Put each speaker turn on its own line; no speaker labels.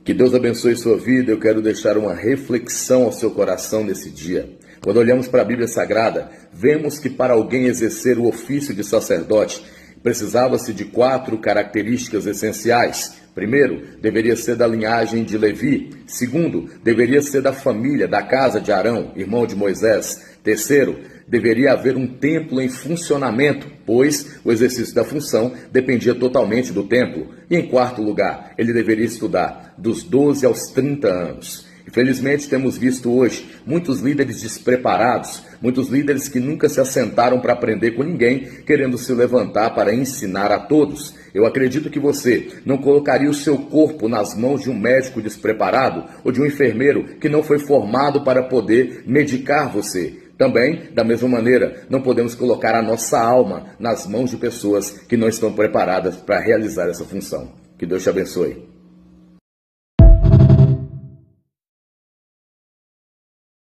Que Deus abençoe sua vida. Eu quero deixar uma reflexão ao seu coração nesse dia. Quando olhamos para a Bíblia Sagrada, vemos que para alguém exercer o ofício de sacerdote, precisava-se de 4 características essenciais. Primeiro, deveria ser da linhagem de Levi. Segundo, deveria ser da família, da casa de Arão, irmão de Moisés. Terceiro, deveria haver um templo em funcionamento, pois o exercício da função dependia totalmente do templo. E em quarto lugar, ele deveria estudar dos 12 aos 30 anos. Infelizmente, temos visto hoje muitos líderes despreparados, muitos líderes que nunca se assentaram para aprender com ninguém, querendo se levantar para ensinar a todos. Eu acredito que você não colocaria o seu corpo nas mãos de um médico despreparado ou de um enfermeiro que não foi formado para poder medicar você. Também, da mesma maneira, não podemos colocar a nossa alma nas mãos de pessoas que não estão preparadas para realizar essa função. Que Deus te abençoe.